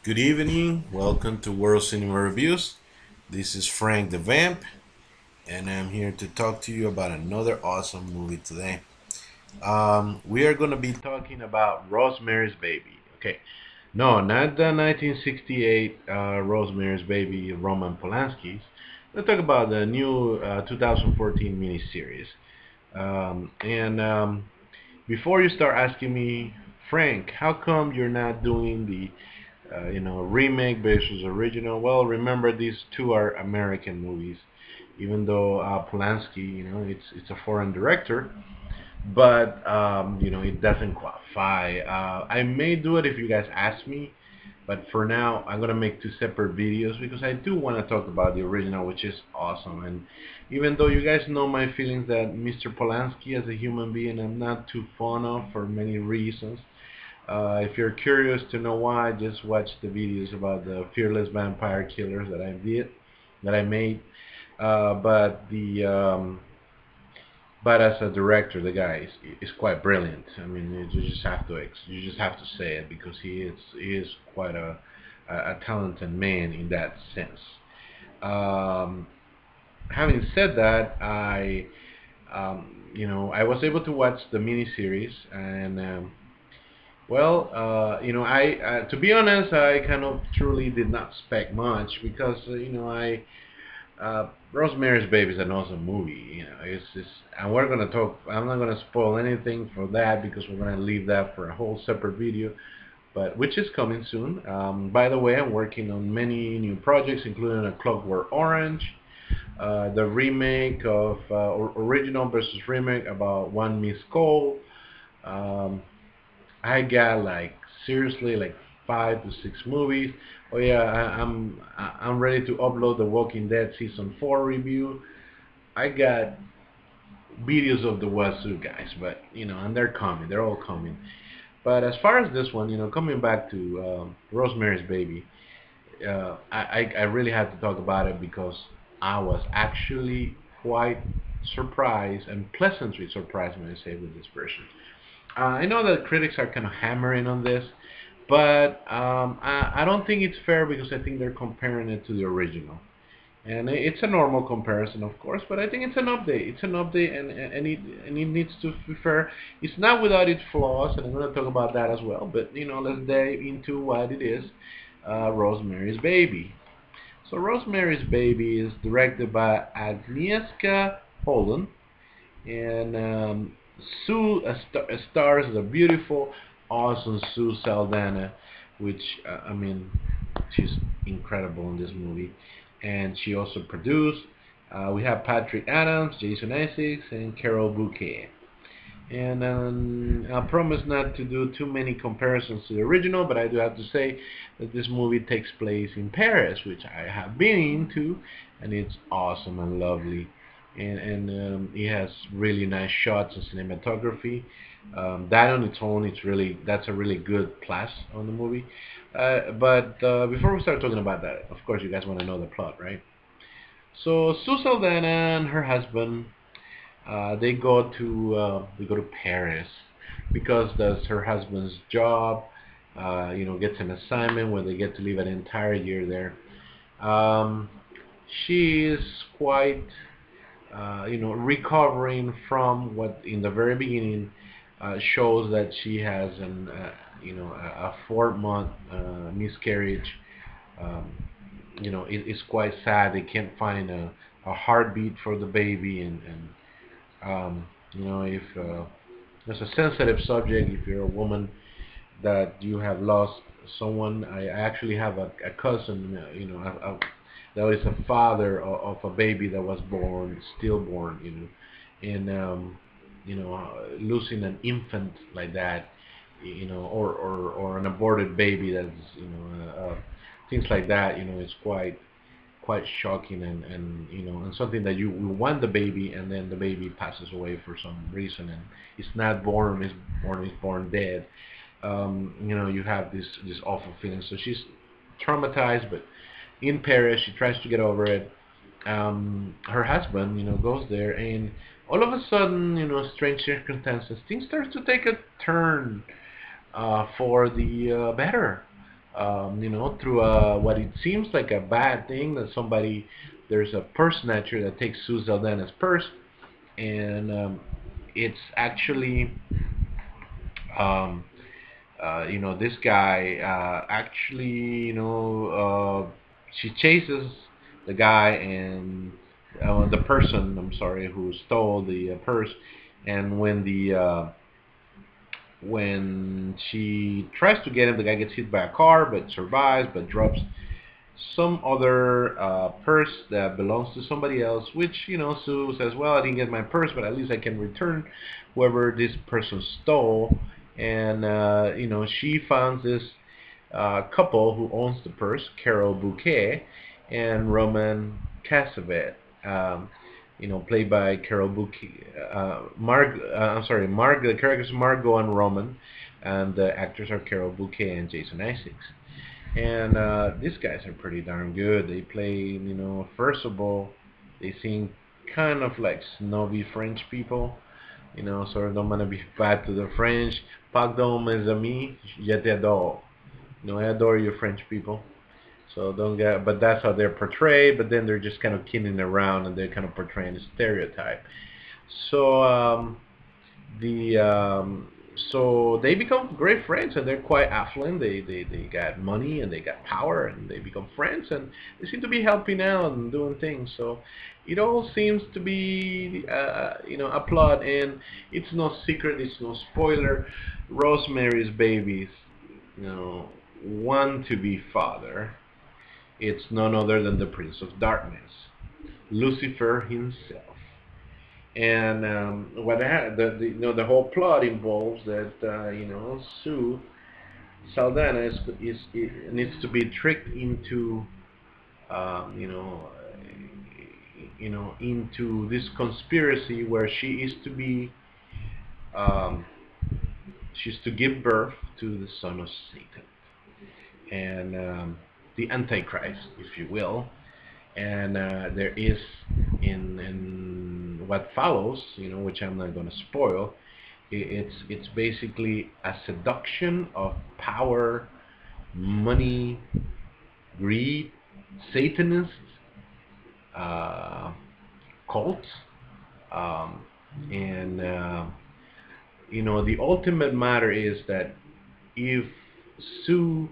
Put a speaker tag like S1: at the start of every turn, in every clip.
S1: Good evening, welcome to World Cinema Reviews. This is Frank the Vamp, and I'm here to talk to you about another awesome movie today. We are going to be talking about Rosemary's Baby. Okay, no, not the 1968 Rosemary's Baby, Roman Polanski's. Let's talk about the new 2014 miniseries. And before you start asking me, Frank, how come you're not doing the remake versus original? Well, remember these two are American movies, even though Polanski, it's a foreign director, but it doesn't qualify. I may do it if you guys ask me, but for now, I'm gonna make two separate videos because I do want to talk about the original, which is awesome. And even though you guys know my feelings that Mr. Polanski as a human being, I'm not too fond of for many reasons. If you're curious to know why, just watch the videos about the fearless vampire killers that I made. But as a director, the guy is quite brilliant. I mean, you just have to say it because he is quite a talented man in that sense. Um, Having said that, I was able to watch the miniseries and. To be honest, I kind of truly did not expect much because, Rosemary's Baby is an awesome movie. And we're gonna talk. I'm not gonna spoil anything for that because we're gonna leave that for a whole separate video, but which is coming soon. By the way, I'm working on many new projects, including A Clockwork Orange, the remake of original versus remake about One Miss Cole. Um, I got like seriously like 5 to 6 movies. Oh yeah, I'm ready to upload the Walking Dead season 4 review. I got videos of the Wazoo guys, but and they're coming. They're all coming. But as far as this one, coming back to Rosemary's Baby, I really had to talk about it because I was actually quite surprised and pleasantly surprised when I say with this version. I know that critics are kind of hammering on this, but I don't think it's fair because I think they're comparing it to the original. And it's a normal comparison, of course, but I think it's an update. It's an update, and it needs to be fair. It's not without its flaws, and I'm going to talk about that as well. But let's dive into what it is. Rosemary's Baby. So Rosemary's Baby is directed by Agnieszka Holland, and Sue stars the beautiful, awesome Sue Saldana, which she's incredible in this movie, and she also produced. We have Patrick Adams, Jason Essex, and Carol Bouquet. And I promise not to do too many comparisons to the original, but I do have to say that this movie takes place in Paris, which I have been to, and it's awesome and lovely. And it has really nice shots and cinematography. That on its own, that's a really good plus on the movie. But before we start talking about that, of course, you guys want to know the plot, right? So Sue Saldana and her husband they go to Paris because that's her husband's job. Gets an assignment where they get to live an entire year there. Um, she is quite recovering from what in the very beginning shows that she has a 4 month miscarriage. Um, it's quite sad. They can't find a heartbeat for the baby, and if it's a sensitive subject, if you're a woman that you have lost someone. I actually have a cousin, that is a father of a baby that was born, stillborn, and losing an infant like that, or an aborted baby that's, things like that, it's quite shocking and something that you want the baby and then the baby passes away for some reason and it's not born, is born dead. You have this awful feeling. So she's traumatized, but in Paris, she tries to get over it. Her husband, goes there, and all of a sudden, strange circumstances, things start to take a turn for the better. through what it seems like a bad thing that somebody, there's a purse snatcher that takes Sue Saldana's purse, and it's actually, um, this guy actually, she chases the guy and the person, I'm sorry, who stole the purse, and when she tries to get him, the guy gets hit by a car but survives, but drops some other purse that belongs to somebody else, which, Sue says, well, I didn't get my purse, but at least I can return whoever this person stole. And, she finds this couple who owns the purse, Carol Bouquet and Roman Cassavet, played by Carol Bouquet, the characters Margot and Roman, and the actors are Carol Bouquet and Jason Isaacs. And these guys are pretty darn good. They play, first of all, they seem kind of like snobby French people. Sort of don't want to be bad to the French. Pardon, mes amis, je t'adore. I adore you French people. So don't get, but that's how they're portrayed. But then they're just kind of kidding around, and they're kind of portraying a stereotype. So the so they become great friends, and they're quite affluent. They got money and they got power, and they become friends, and they seem to be helping out and doing things. So it all seems to be a plot, and it's no secret, it's no spoiler. Rosemary's Babies, one to be father. It's none other than the Prince of Darkness, Lucifer himself. And the whole plot involves that Sue Saldana needs to be tricked into um, you know into this conspiracy where um, she's to give birth to the son of Satan, and the Antichrist, if you will. And there is, in what follows, which I'm not going to spoil. It's basically a seduction of power, money, greed, Satanists, uh, cults, um, and the ultimate matter is that if Sue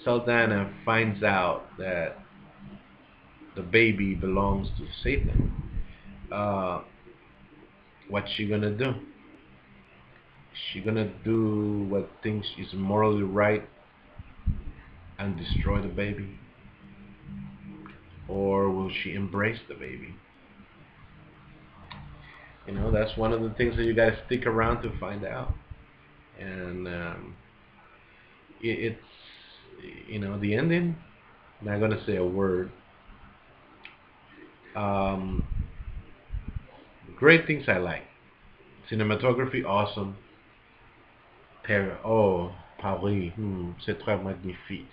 S1: Saldana finds out that the baby belongs to Satan, uh, what's she gonna do? Is she gonna do what thinks is morally right and destroy the baby? Or will she embrace the baby? That's one of the things that you gotta stick around to find out. And it's, the ending, I'm not gonna say a word. Um, Great things I like. Cinematography, awesome. Oh, Paris, c'est très magnifique.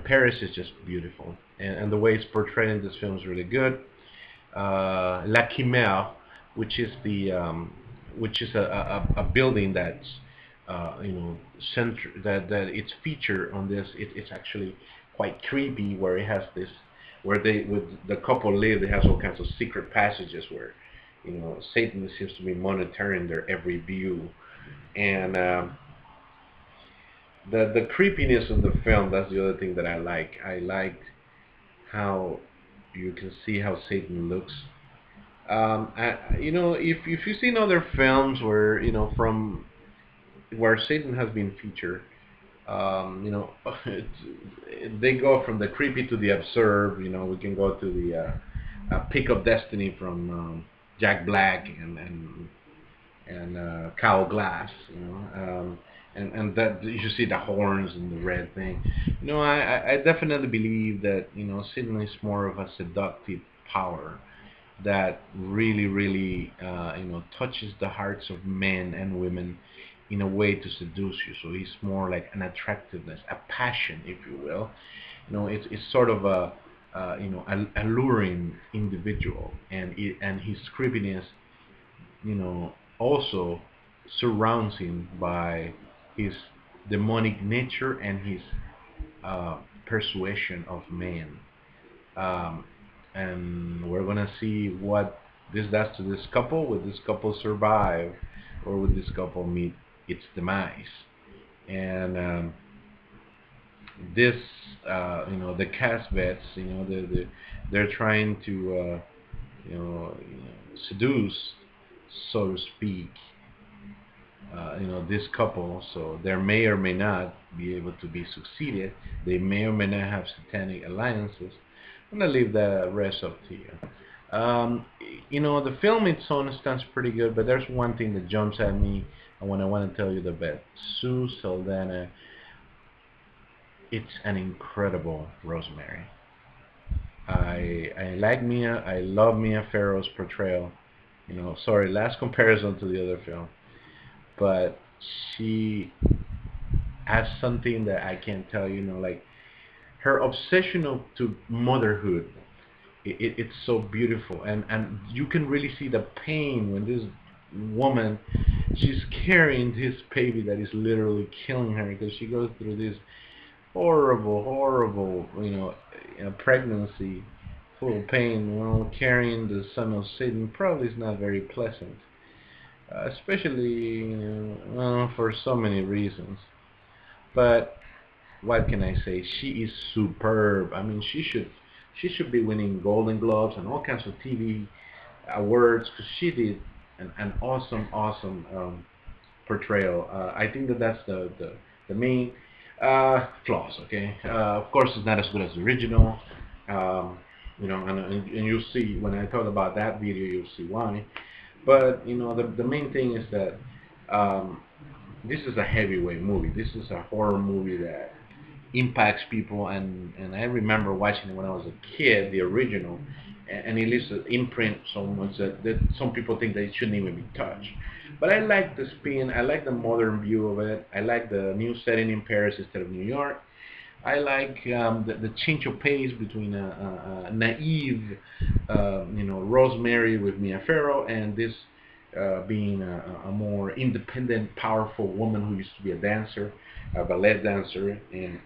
S1: Paris is just beautiful, and the way it's portrayed in this film is really good. La Chimère, which is a building that's that it's featured on this. It's actually quite creepy, where it has this, where with the couple live, it has all kinds of secret passages where Satan seems to be monitoring their every view, and the creepiness of the film. That's the other thing that I like. I liked how you can see how Satan looks. If you've seen other films where from where Satan has been featured, they go from the creepy to the absurd. We can go to the Pick of Destiny from Jack Black and Cow Glass, and that you see the horns and the red thing. I definitely believe that Satan is more of a seductive power that really, really, touches the hearts of men and women in a way to seduce you. So he's more like an attractiveness, a passion, if you will. It's sort of a alluring individual, and his creepiness, also surrounds him by his demonic nature and his persuasion of men. Um, and we're gonna see what this does to this couple. Will this couple survive, or will this couple meet its demise? And this, the cast vets, they're trying to, seduce, so to speak, this couple. So they may or may not be able to be succeeded. They may or may not have satanic alliances. I'm gonna leave the rest up to you. The film its own stands pretty good, but there's one thing that jumps at me, and when I want to tell you the best, Sue Saldana. It's an incredible Rosemary. I like Mia. I love Mia Farrow's portrayal. Sorry, last comparison to the other film, but she has something that I can't tell you. Like her obsession to motherhood. It's so beautiful, and you can really see the pain when this woman, she's carrying this baby that is literally killing her, because she goes through this horrible, pregnancy, full of pain. Carrying the son of Satan probably is not very pleasant, especially, for so many reasons. But what can I say? She is superb. I mean, she should be winning Golden Globes and all kinds of TV awards, because she did an awesome portrayal. I think that's the main flaws. Okay, of course it's not as good as the original. And you'll see when I talk about that video, you'll see why. But the main thing is that this is a heavyweight movie. This is a horror movie that impacts people, and I remember watching it when I was a kid, the original, and it leaves an imprint so much that some people think that it shouldn't even be touched. But I like the spin, I like the modern view of it, I like the new setting in Paris instead of New York. I like the change of pace between a naive, Rosemary with Mia Farrow, and this being a more independent, powerful woman who used to be a dancer, a ballet dancer, and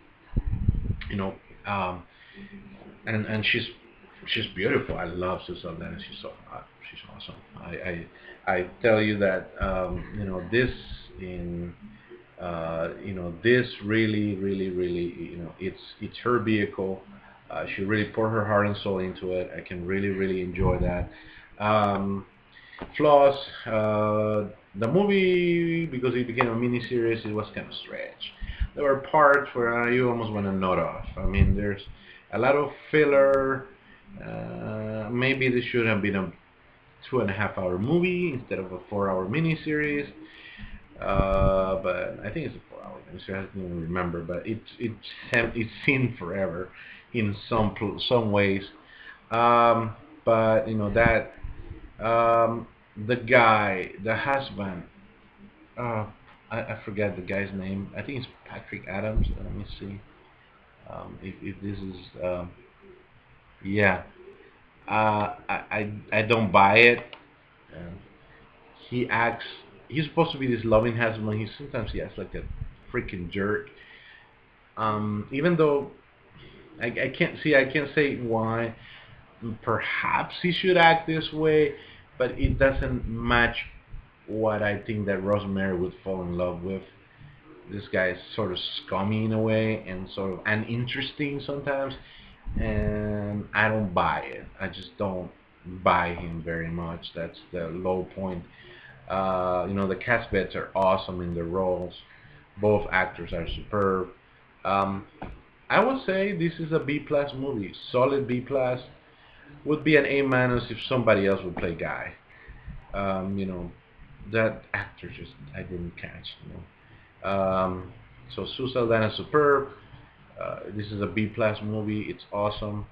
S1: you know, um, and she's beautiful. I love Susan Saldana. She's so hot. She's awesome. I tell you that this in this really it's her vehicle. She really poured her heart and soul into it. I can really enjoy that. Um, Flaws. The movie, because it became a miniseries, it was kind of stretched. There were parts where you almost want to nod off. I mean, there's a lot of filler. Maybe this should have been a 2.5 hour movie instead of a 4 hour miniseries. But I think it's a 4 hour miniseries. I don't even remember, but it's seen forever in some ways. But that the guy, the husband, uh, I forget the guy's name. I think it's Patrick Adams. Let me see. If this is yeah. I don't buy it. Um, he acts. He's supposed to be this loving husband. Sometimes he acts like a freaking jerk. Even though I can't see. I can't say why. Perhaps he should act this way, but it doesn't match what I think that Rosemary would fall in love with. This guy is sort of scummy in a way, and sort of uninteresting sometimes, and I don't buy it. I just don't buy him very much. That's the low point. The cast vets are awesome in their roles. Both actors are superb. Um, I would say this is a B plus movie, solid B plus. Would be an A minus if somebody else would play Guy. Um, you know, that actor just I didn't catch. So Sue Saldana is superb. This is a B plus movie. It's awesome.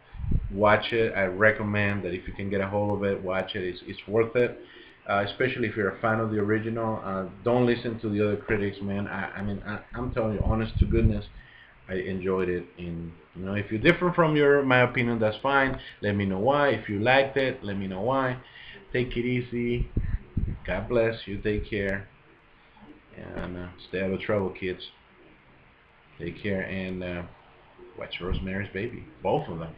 S1: Watch it. I recommend that if you can get a hold of it, watch it. It's worth it. Especially if you're a fan of the original. Don't listen to the other critics, man. I'm telling you, honest to goodness, I enjoyed it. If you're different from my opinion, that's fine. Let me know why. If you liked it, let me know why. Take it easy. God bless you. Take care. And stay out of trouble, kids. Take care. And watch Rosemary's Baby. Both of them.